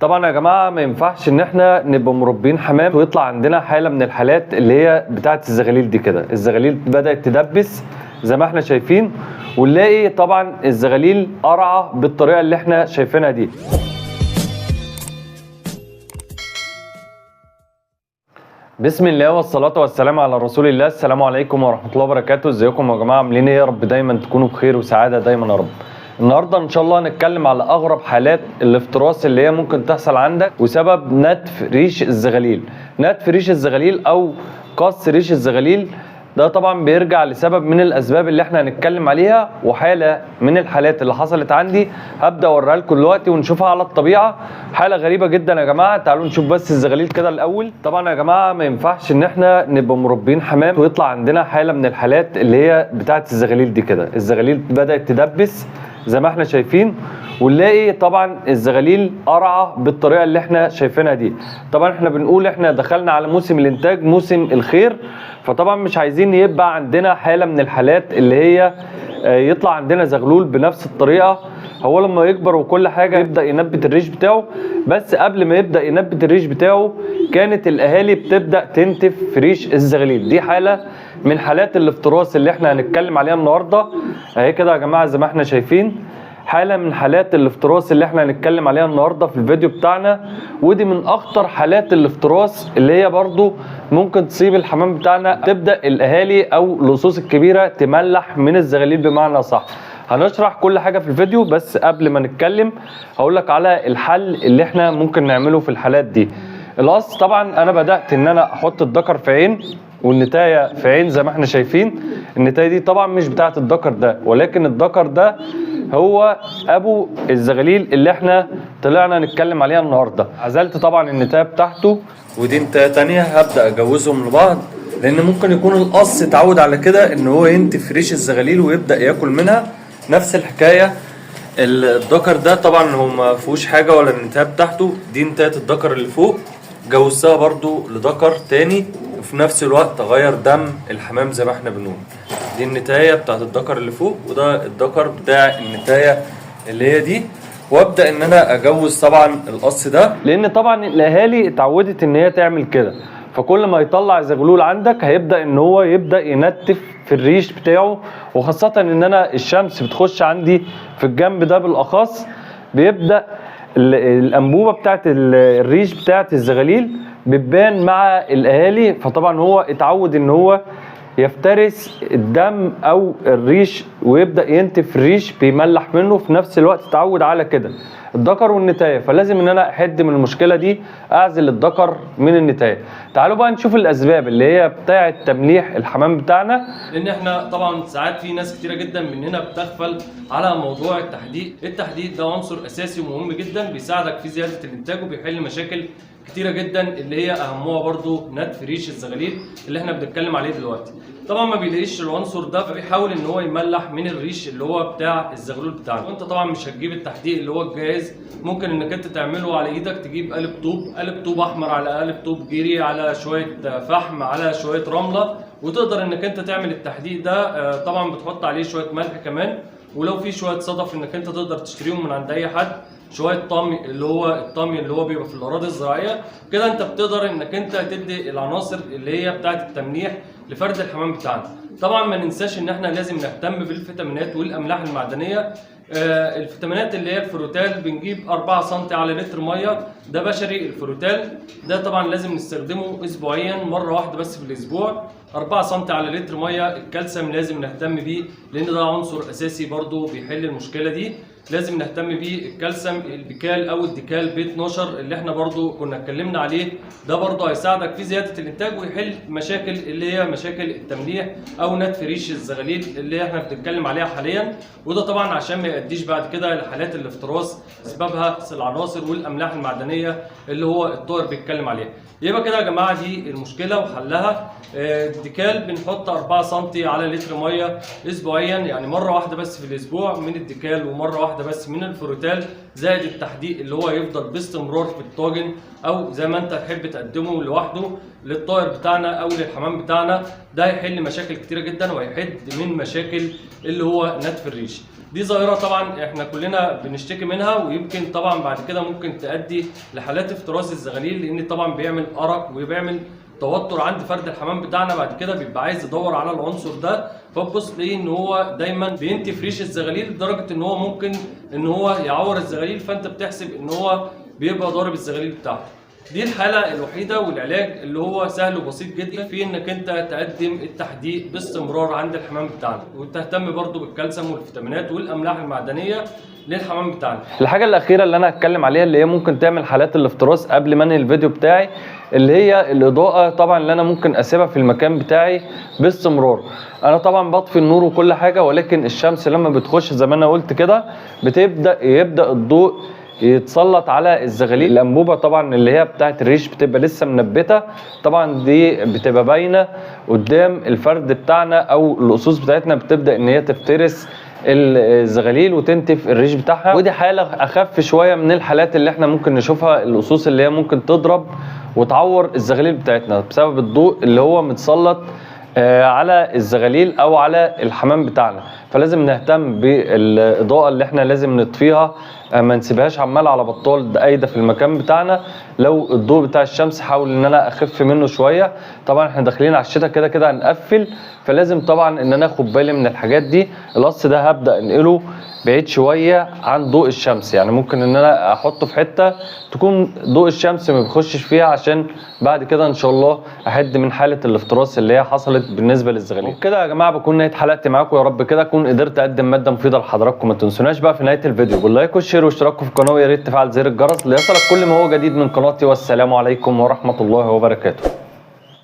طبعا يا جماعه ما ينفعش ان احنا نبقى مربين حمام ويطلع عندنا حاله من الحالات اللي هي بتاعه الزغاليل دي كده. الزغاليل بدات تدبس زي ما احنا شايفين، ونلاقي طبعا الزغاليل قرعه بالطريقه اللي احنا شايفينها دي. بسم الله والصلاة والسلام على رسول الله. السلام عليكم ورحمة الله وبركاته. ازيكم يا جماعة؟ عاملين ايه؟ يا رب دايما تكونوا بخير وسعادة دايما يا رب. النهارده ان شاء الله هنتكلم على اغرب حالات الافتراس اللي هي ممكن تحصل عندك وسبب نتف ريش الزغاليل. نتف ريش الزغاليل او قص ريش الزغاليل ده طبعا بيرجع لسبب من الاسباب اللي احنا هنتكلم عليها، وحاله من الحالات اللي حصلت عندي هبدا اوريها لكم دلوقتي ونشوفها على الطبيعه. حاله غريبه جدا يا جماعه. تعالوا نشوف بس الزغاليل كده الاول. طبعا يا جماعه ما ينفعش ان احنا نبقى مربين حمام ويطلع عندنا حاله من الحالات اللي هي بتاعه الزغاليل دي كده. الزغاليل بدات تدبس زي ما احنا شايفين، ونلاقي طبعا الزغاليل قرعه بالطريقه اللي احنا شايفينها دي. طبعا احنا بنقول احنا دخلنا على موسم الانتاج، موسم الخير، فطبعا مش عايزين يبقى عندنا حاله من الحالات اللي هي يطلع عندنا زغلول بنفس الطريقه. هو لما يكبر وكل حاجه يبدا ينبت الريش بتاعه، بس قبل ما يبدا ينبت الريش بتاعه كانت الاهالي بتبدا تنتف في ريش الزغاليل. دي حاله من حالات الافتراس اللي احنا هنتكلم عليها النهارده. اهي كده يا جماعه زي ما احنا شايفين، حاله من حالات الافتراس اللي احنا هنتكلم عليها النهارده في الفيديو بتاعنا. ودي من اخطر حالات الافتراس اللي هي برضو ممكن تصيب الحمام بتاعنا. تبدا الاهالي او اللصوص الكبيره تملح من الزغاليل بمعنى صح. هنشرح كل حاجه في الفيديو، بس قبل ما نتكلم هقول لك على الحل اللي احنا ممكن نعمله في الحالات دي. القص طبعا انا بدات ان انا احط الذكر في عين والنتايه في عين زي ما احنا شايفين. النتايه دي طبعا مش بتاعه الذكر ده، ولكن الذكر ده هو ابو الزغاليل اللي احنا طلعنا نتكلم عليها النهارده. عزلت طبعا النتايه بتاعته، ودي نتايه تانيه هبدا اجوزهم لبعض، لان ممكن يكون القص اتعود على كده ان هو ينتف ريش الزغاليل ويبدا ياكل منها. نفس الحكايه الذكر ده طبعا هو ما فيهوش حاجه ولا النتايه بتاعته. دي نتايه الذكر اللي فوق جوزتها برضو لذكر تاني، وفي نفس الوقت اغير دم الحمام زي ما احنا بنقول. دي النتايه بتاعت الذكر اللي فوق، وده الذكر بتاع النتايه اللي هي دي. وابدا ان انا اجوز طبعا القص ده، لان طبعا الاهالي اتعودت ان هي تعمل كده. فكل ما يطلع زغلول عندك هيبدا ان هو يبدا ينتف في الريش بتاعه، وخاصه ان انا الشمس بتخش عندي في الجنب ده بالاخص، بيبدا الانبوبه بتاعت الريش بتاعت الزغاليل بتبان مع الاهالي. فطبعا هو اتعود ان هو يفترس الدم او الريش ويبدا ينتف الريش بيملح منه. في نفس الوقت اتعود على كده الذكر والنتايه، فلازم ان انا احد من المشكله دي، اعزل الذكر من النتايه. تعالوا بقى نشوف الاسباب اللي هي بتاعه تمليح الحمام بتاعنا. لان احنا طبعا ساعات في ناس كتيره جدا مننا بتغفل على موضوع التحديق. التحديق ده عنصر اساسي ومهم جدا، بيساعدك في زياده الانتاج وبيحل مشاكل كتيره جدا اللي هي اهمها برضو نتف ريش الزغاليل اللي احنا بنتكلم عليه دلوقتي. طبعا ما بيلاقيش العنصر ده، فبيحاول ان هو يملح من الريش اللي هو بتاع الزغلول بتاعنا. وانت طبعا مش هتجيب التحديق اللي هو الجاهز، ممكن انك انت تعمله على ايدك. تجيب قالب طوب احمر على قالب طوب جيري على شويه فحم على شويه رمله، وتقدر انك انت تعمل التحديق ده. طبعا بتحط عليه شويه ملح كمان، ولو في شويه صدف انك انت تقدر تشتريهم من عند اي حد، شويه طمي اللي هو الطمي اللي هو بيبقى في الاراضي الزراعيه كده. انت بتقدر انك انت تدي العناصر اللي هي بتاعه التمليح لفرد الحمام بتاعنا. طبعا ما ننساش ان احنا لازم نهتم بالفيتامينات والاملاح المعدنيه. الفيتامينات اللي هي الفروتال بنجيب 4 سم على لتر ميه، ده بشري. الفروتال ده طبعا لازم نستخدمه اسبوعيا، مره واحده بس في الاسبوع. 4 سم على لتر ميه. الكالسيوم لازم نهتم بيه لان ده عنصر اساسي برضو بيحل المشكله دي، لازم نهتم بيه. الكالسيوم البيكال او الديكال بي 12 اللي احنا برضو كنا اتكلمنا عليه، ده برضو هيساعدك في زياده الانتاج ويحل مشاكل اللي هي مشاكل التمليح او نتف ريش الزغاليل اللي احنا بنتكلم عليها حاليا. وده طبعا عشان ما يؤديش بعد كده لحالات الافتراس اسبابها العناصر والاملاح المعدنيه اللي هو الطائر بيتكلم عليها. يبقى كده يا جماعه دي المشكله وحلها. الديكال بنحط 4 سم على لتر ميه اسبوعيا، يعني مره واحده بس في الاسبوع من الديكال ومره واحده بس من الفروتال، زائد التحديق اللي هو يفضل باستمرار في الطاجن او زي ما انت تحب تقدمه لوحده للطائر بتاعنا او للحمام بتاعنا. ده هيحل مشاكل كتيره جدا وهيحد من مشاكل اللي هو نتف الريش. دي ظاهره طبعا احنا كلنا بنشتكي منها، ويمكن طبعا بعد كده ممكن تؤدي لحالات افتراس الزغاليل، لان طبعا بيعمل ارق وبيعمل توتر عند فرد الحمام بتاعنا. بعد كده بيبقى عايز يدور على العنصر ده، فبص ليه ان هو دايما بينتي في ريش الزغاليل لدرجه ان هو ممكن ان هو يعور الزغاليل، فانت بتحسب ان هو بيبقى ضارب الزغاليل بتاعته. دي الحالة الوحيدة والعلاج اللي هو سهل وبسيط جدا في انك انت تقدم التحديق باستمرار عند الحمام بتاعنا، وتهتم برضو بالكالسيوم والفيتامينات والاملاح المعدنية للحمام بتاعنا. الحاجة الأخيرة اللي أنا هتكلم عليها اللي هي ممكن تعمل حالات الافتراس قبل ما انهي الفيديو بتاعي، اللي هي الإضاءة طبعا اللي أنا ممكن أسيبها في المكان بتاعي باستمرار. أنا طبعا بطفي النور وكل حاجة، ولكن الشمس لما بتخش زي ما أنا قلت كده يبدأ الضوء يتسلط على الزغاليل. الانبوبه طبعا اللي هي بتاعه الريش بتبقى لسه منبته، طبعا دي بتبقى باينه قدام الفرد بتاعنا، او الاسوس بتاعتنا بتبدا ان هي تفترس الزغاليل وتنتف الريش بتاعها. ودي حاله اخف شويه من الحالات اللي احنا ممكن نشوفها، الاسوس اللي هي ممكن تضرب وتعور الزغاليل بتاعتنا بسبب الضوء اللي هو متسلط على الزغاليل او على الحمام بتاعنا. فلازم نهتم بالاضاءه اللي احنا لازم نطفيها، ما نسيبهاش عمال على بطال قايده في المكان بتاعنا. لو الضوء بتاع الشمس حاول ان انا اخف منه شويه، طبعا احنا داخلين على الشتاء كده كده هنقفل، فلازم طبعا ان انا اخد بالي من الحاجات دي. القص ده هبدا انقله بعيد شويه عن ضوء الشمس، يعني ممكن ان انا احطه في حته تكون ضوء الشمس ما بيخشش فيها، عشان بعد كده ان شاء الله احد من حاله الافتراس اللي هي حصلت بالنسبه للزغاليل. وكده يا جماعه بكون نهايه حلقتي معاكم، يا رب كده اكون قدرت اقدم ماده مفيده لحضراتكم. ما تنسوناش بقى في نهايه الفيديو باللايك والشير واشتراككم في القناه، ويا ريت تفعل زر الجرس ليصلك كل ما هو جديد من قناتي. والسلام عليكم ورحمه الله وبركاته.